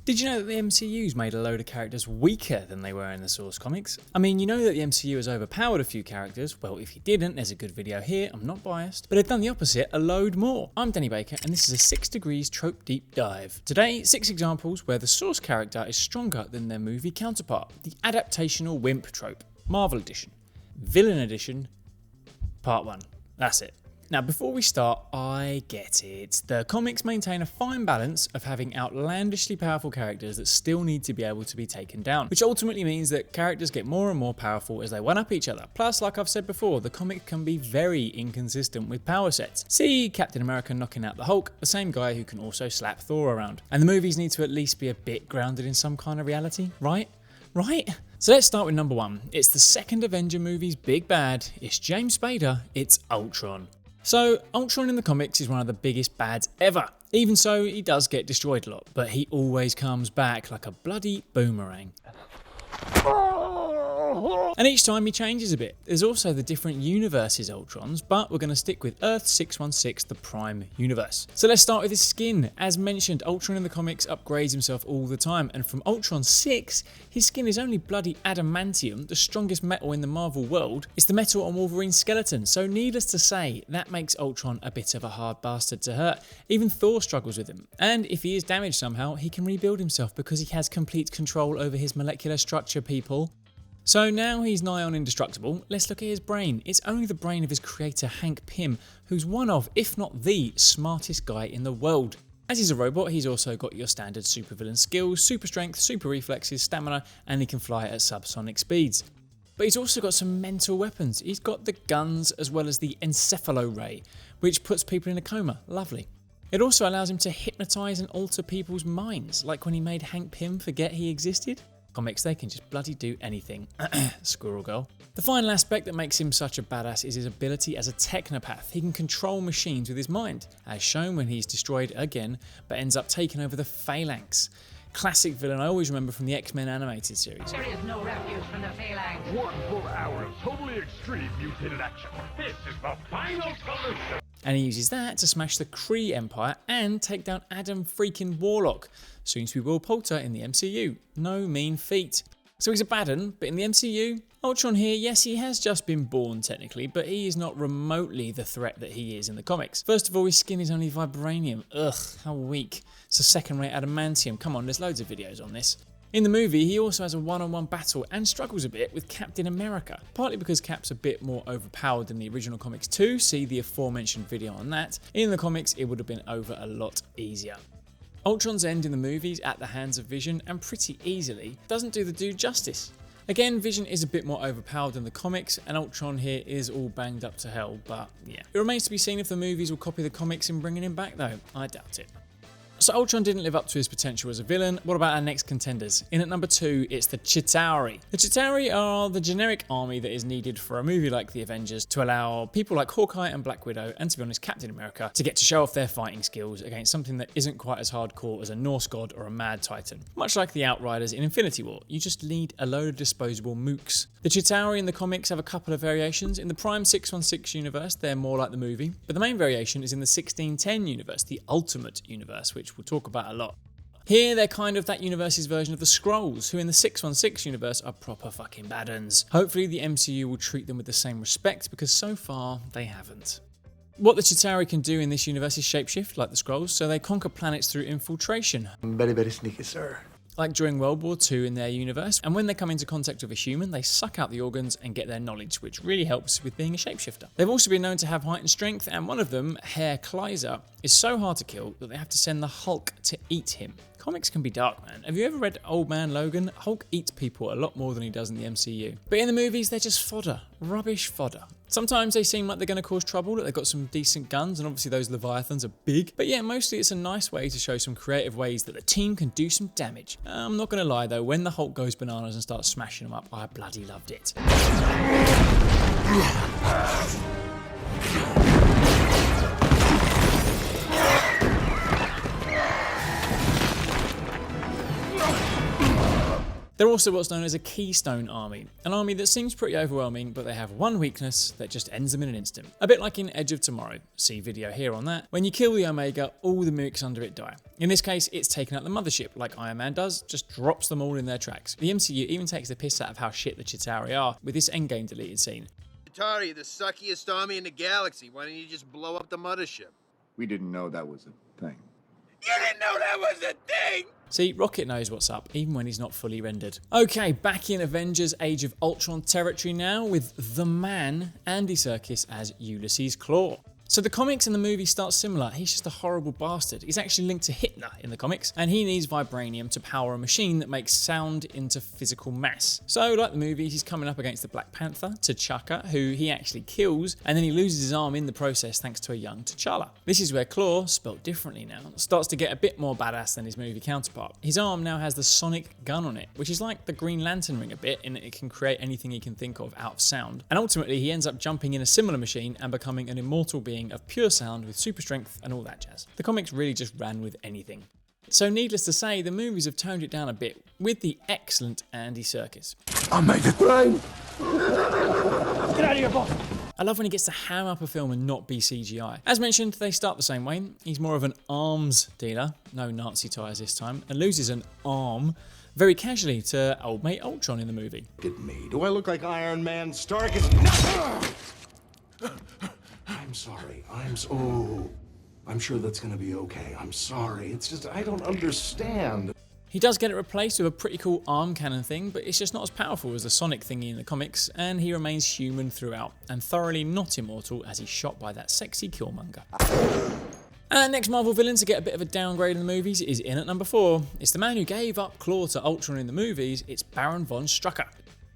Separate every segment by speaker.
Speaker 1: Did you know that the MCU's made a load of characters weaker than they were in the source comics? I mean, you know that the MCU has overpowered a few characters. Well, if you didn't, there's a good video here, I'm not biased. But they've done the opposite a load more. I'm Danny Baker, and this is a 6 Degrees trope deep dive. Today, 6 examples where the source character is stronger than their movie counterpart. The adaptational wimp trope. Marvel Edition. Villain Edition. Part 1. That's it. Now, before we start, I get it. The comics maintain a fine balance of having outlandishly powerful characters that still need to be able to be taken down, which ultimately means that characters get more and more powerful as they one-up each other. Plus, like I've said before, the comic can be very inconsistent with power sets. See Captain America knocking out the Hulk, the same guy who can also slap Thor around. And the movies need to at least be a bit grounded in some kind of reality, right? Right? So let's start with number 1. It's the second Avenger movie's big bad. It's James Spader. It's Ultron. So, Ultron in the comics is one of the biggest bads ever. Even so, he does get destroyed a lot, but he always comes back like a bloody boomerang. And each time he changes a bit. There's also the different universes Ultrons, but we're going to stick with Earth 616, the Prime Universe. So let's start with his skin. As mentioned, Ultron in the comics upgrades himself all the time, and from Ultron 6, his skin is only bloody adamantium, the strongest metal in the Marvel world. It's the metal on Wolverine's skeleton, so needless to say, that makes Ultron a bit of a hard bastard to hurt. Even Thor struggles with him, and if he is damaged somehow, he can rebuild himself because he has complete control over his molecular structure, people. So now he's nigh on indestructible, let's look at his brain. It's only the brain of his creator Hank Pym, who's one of, if not the, smartest guy in the world. As he's a robot, he's also got your standard supervillain skills, super strength, super reflexes, stamina, and he can fly at subsonic speeds. But he's also got some mental weapons. He's got the guns as well as the encephalo ray, which puts people in a coma. Lovely. It also allows him to hypnotise and alter people's minds, like when he made Hank Pym forget he existed. Comics, they can just bloody do anything. Squirrel girl. The final aspect that makes him such a badass is his ability as a technopath. He can control machines with his mind, as shown when he's destroyed again, but ends up taking over the Phalanx. Classic villain I always remember from the X-Men animated series.
Speaker 2: There is no refuge from the Phalanx.
Speaker 3: One full hour of totally extreme mutated action. This is the final solution.
Speaker 1: And he uses that to smash the Kree Empire and take down Adam freaking Warlock, soon to be Will Poulter in the MCU. No mean feat. So he's a bad un, but in the MCU, Ultron here, yes, he has just been born technically, but he is not remotely the threat that he is in the comics. First of all, his skin is only vibranium. Ugh, how weak. It's a second-rate adamantium. Come on, there's loads of videos on this. In the movie, he also has a one-on-one battle and struggles a bit with Captain America, partly because Cap's a bit more overpowered than the original comics too, see the aforementioned video on that. In the comics, it would have been over a lot easier. Ultron's end in the movies at the hands of Vision, and pretty easily, doesn't do the dude justice. Again, Vision is a bit more overpowered than the comics, and Ultron here is all banged up to hell, but yeah. It remains to be seen if the movies will copy the comics in bringing him back though. I doubt it. So Ultron didn't live up to his potential as a villain. What about our next contenders? In at number 2, it's the Chitauri. The Chitauri are the generic army that is needed for a movie like The Avengers to allow people like Hawkeye and Black Widow, and to be honest, Captain America, to get to show off their fighting skills against something that isn't quite as hardcore as a Norse god or a Mad Titan. Much like the Outriders in Infinity War, you just need a load of disposable mooks. The Chitauri in the comics have a couple of variations. In the Prime 616 universe, they're more like the movie, but the main variation is in the 1610 universe, the Ultimate Universe, which we'll talk about a lot. Here, they're kind of that universe's version of the Skrulls, who in the 616 universe are proper fucking bad uns. Hopefully the MCU will treat them with the same respect, because so far, they haven't. What the Chitauri can do in this universe is shapeshift, like the Skrulls, so they conquer planets through infiltration.
Speaker 4: Very, very sneaky, sir.
Speaker 1: Like during World War II in their universe, and when they come into contact with a human, they suck out the organs and get their knowledge, which really helps with being a shapeshifter. They've also been known to have heightened strength, and one of them, Herr Kleiser, is so hard to kill that they have to send the Hulk to eat him. Comics can be dark, man. Have you ever read Old Man Logan? Hulk eats people a lot more than he does in the MCU. But in the movies, they're just fodder. Rubbish fodder. Sometimes they seem like they're going to cause trouble, that they've got some decent guns, and obviously those Leviathans are big. But yeah, mostly it's a nice way to show some creative ways that the team can do some damage. I'm not going to lie though, when the Hulk goes bananas and starts smashing them up, I bloody loved it. They're also what's known as a Keystone Army, an army that seems pretty overwhelming, but they have one weakness that just ends them in an instant. A bit like in Edge of Tomorrow, see video here on that. When you kill the Omega, all the mimics under it die. In this case, it's taken out the mothership, like Iron Man does, just drops them all in their tracks. The MCU even takes the piss out of how shit the Chitauri are, with this Endgame deleted scene.
Speaker 4: Chitauri, the suckiest army in the galaxy. Why don't you just blow up the mothership?
Speaker 5: We didn't know that was a thing.
Speaker 4: You didn't know that was a thing!
Speaker 1: See, Rocket knows what's up, even when he's not fully rendered. Okay, back in Avengers Age of Ultron territory now, with the man, Andy Serkis as Ulysses Klaue. So the comics and the movie start similar. He's just a horrible bastard. He's actually linked to Hitler in the comics, and he needs vibranium to power a machine that makes sound into physical mass. So like the movies, he's coming up against the Black Panther, T'Chaka, who he actually kills, and then he loses his arm in the process thanks to a young T'Challa. This is where Klaue, spelt differently now, starts to get a bit more badass than his movie counterpart. His arm now has the sonic gun on it, which is like the Green Lantern ring a bit, in that it can create anything he can think of out of sound. And ultimately, he ends up jumping in a similar machine and becoming an immortal being of pure sound with super strength and all that jazz. The comics really just ran with anything. So needless to say, the movies have toned it down a bit with the excellent Andy Serkis.
Speaker 5: I made it rain!
Speaker 3: Get out of here, boss!
Speaker 1: I love when he gets to ham up a film and not be CGI. As mentioned, they start the same way. He's more of an arms dealer, no Nazi ties this time, and loses an arm very casually to old mate Ultron in the movie.
Speaker 5: Look at me. Do I look like Iron Man? Stark is...
Speaker 6: I'm sorry. I'm sure that's gonna be okay. I'm sorry. It's just, I don't understand.
Speaker 1: He does get it replaced with a pretty cool arm cannon thing, but it's just not as powerful as the Sonic thingy in the comics, and he remains human throughout, and thoroughly not immortal as he's shot by that sexy Killmonger. And next Marvel villain to get a bit of a downgrade in the movies is in at number 4. It's the man who gave up Klaue to Ultron in the movies, it's Baron von Strucker.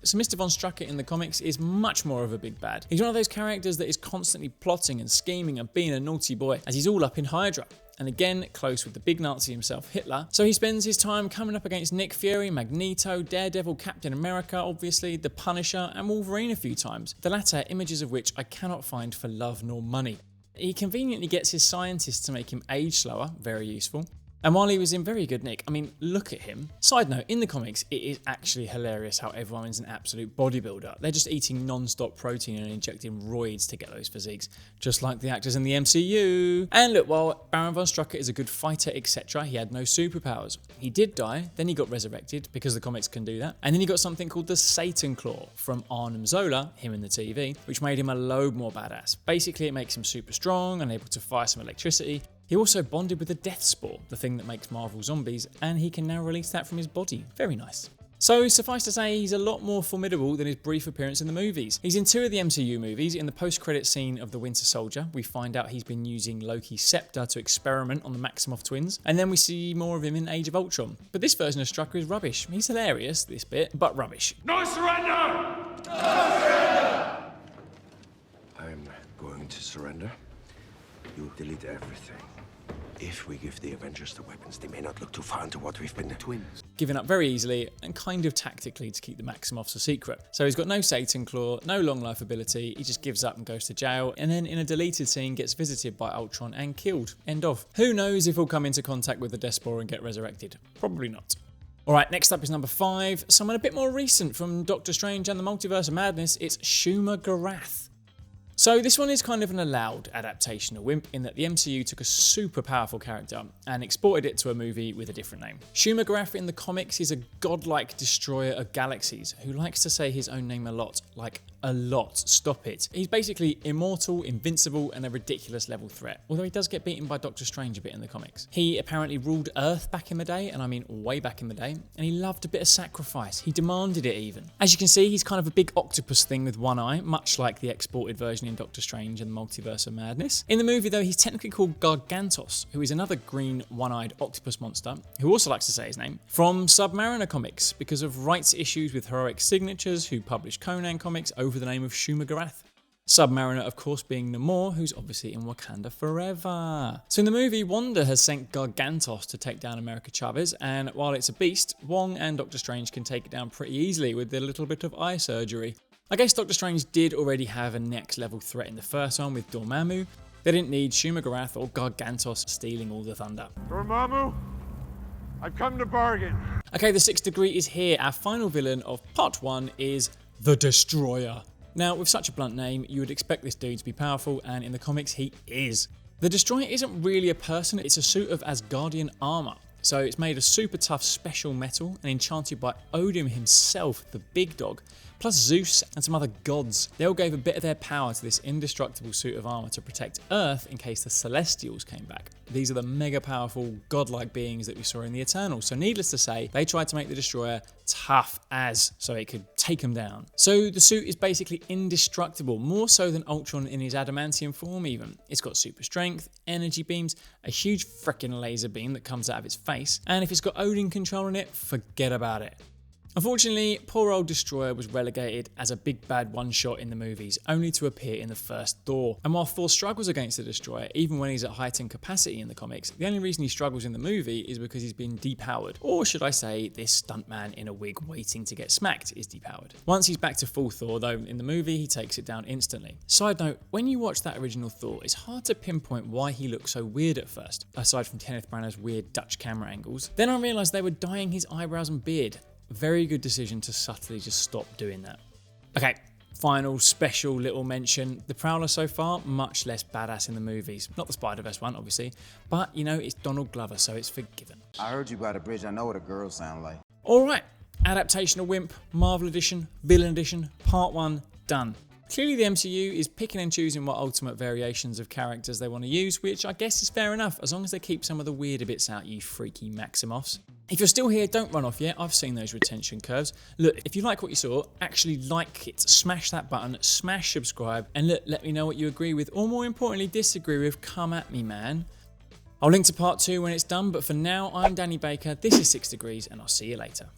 Speaker 1: So Mr. Von Strucker in the comics is much more of a big bad. He's one of those characters that is constantly plotting and scheming and being a naughty boy, as he's all up in Hydra. And again, close with the big Nazi himself, Hitler. So he spends his time coming up against Nick Fury, Magneto, Daredevil, Captain America, obviously, the Punisher, and Wolverine a few times. The latter, images of which I cannot find for love nor money. He conveniently gets his scientists to make him age slower, very useful. And while he was in very good nick, I mean, look at him. Side note, in the comics, it is actually hilarious how everyone is an absolute bodybuilder. They're just eating non-stop protein and injecting roids to get those physiques, just like the actors in the MCU. And look, while Baron von Strucker is a good fighter, etc., he had no superpowers. He did die, then he got resurrected, because the comics can do that. And then he got something called the Satan Claw from Arnim Zola, him in the TV, which made him a load more badass. Basically, it makes him super strong and able to fire some electricity. He also bonded with the Death Spore, the thing that makes Marvel zombies, and he can now release that from his body. Very nice. So suffice to say, he's a lot more formidable than his brief appearance in the movies. He's in 2 of the MCU movies. In the post-credit scene of The Winter Soldier, we find out he's been using Loki's scepter to experiment on the Maximoff twins, and then we see more of him in Age of Ultron. But this version of Strucker is rubbish. He's hilarious, this bit, but rubbish.
Speaker 3: No surrender!
Speaker 6: I'm going to surrender. You delete everything. If we give the Avengers the weapons, they may not look too far into what we've been twins.
Speaker 1: Giving up very easily and kind of tactically to keep the Maximoffs a secret. So he's got no Satan Claw, no long life ability, he just gives up and goes to jail, and then in a deleted scene gets visited by Ultron and killed. End of. Who knows if he'll come into contact with the Death Spore and get resurrected? Probably not. Alright, next up is number 5, someone a bit more recent from Doctor Strange and the Multiverse of Madness, it's Shuma-Gorath. So this one is kind of an allowed adaptation of Wimp in that the MCU took a super powerful character and exported it to a movie with a different name. Shuma-Gorath in the comics is a godlike destroyer of galaxies who likes to say his own name a lot, like a lot, stop it. He's basically immortal, invincible, and a ridiculous level threat, although he does get beaten by Doctor Strange a bit in the comics. He apparently ruled Earth back in the day, and I mean way back in the day, and he loved a bit of sacrifice. He demanded it even. As you can see, he's kind of a big octopus thing with one eye, much like the exported version in Doctor Strange and the Multiverse of Madness. In the movie though, he's technically called Gargantos, who is another green one-eyed octopus monster, who also likes to say his name, from Submariner comics, because of rights issues with Heroic Signatures, who published Conan comics over the name of Shuma-Gorath. Submariner, of course, being Namor, who's obviously in Wakanda forever. So in the movie, Wanda has sent Gargantos to take down America Chavez, and while it's a beast, Wong and Doctor Strange can take it down pretty easily with a little bit of eye surgery. I guess Doctor Strange did already have a next level threat in the first one with Dormammu. They didn't need Shuma-Gorath or Gargantos stealing all the thunder.
Speaker 3: Dormammu, I've come to bargain.
Speaker 1: Okay, the 6th degree is here. Our final villain of part 1 is the Destroyer. Now, with such a blunt name, you would expect this dude to be powerful, and in the comics, he is. The Destroyer isn't really a person, it's a suit of Asgardian armour. So it's made of super tough special metal and enchanted by Odin himself, the big dog, plus Zeus and some other gods. They all gave a bit of their power to this indestructible suit of armour to protect Earth in case the Celestials came back. These are the mega powerful godlike beings that we saw in the Eternals, so needless to say, they tried to make the Destroyer tough as so it could take them down. So the suit is basically indestructible, more so than Ultron in his adamantium form even. It's got super strength, energy beams, a huge frickin' laser beam that comes out of its face, and if it's got Odin controlling it, forget about it. Unfortunately, poor old Destroyer was relegated as a big bad one-shot in the movies, only to appear in the first Thor. And while Thor struggles against the Destroyer, even when he's at heightened capacity in the comics, the only reason he struggles in the movie is because he's been depowered. Or should I say, this stuntman in a wig waiting to get smacked is depowered. Once he's back to full Thor though, in the movie he takes it down instantly. Side note, when you watch that original Thor, it's hard to pinpoint why he looks so weird at first, aside from Kenneth Branagh's weird Dutch camera angles. Then I realised they were dyeing his eyebrows and beard. Very good decision to subtly just stop doing that. Okay, final special little mention. The Prowler so far, much less badass in the movies. Not the Spider-Verse one, obviously, but you know, it's Donald Glover, so it's forgiven.
Speaker 7: I heard you by the bridge. I know what a girl sound like.
Speaker 1: Alright, adaptation of Wimp, Marvel Edition, Villain Edition, Part 1, done. Clearly the MCU is picking and choosing what ultimate variations of characters they want to use, which I guess is fair enough, as long as they keep some of the weirder bits out, you freaky Maximoffs. If you're still here, don't run off yet, I've seen those retention curves. Look, if you like what you saw, actually like it, smash that button, smash subscribe, and look, let me know what you agree with, or more importantly, disagree with, come at me, man. I'll link to part 2 when it's done, but for now, I'm Danny Baker, this is 6 Degrees, and I'll see you later.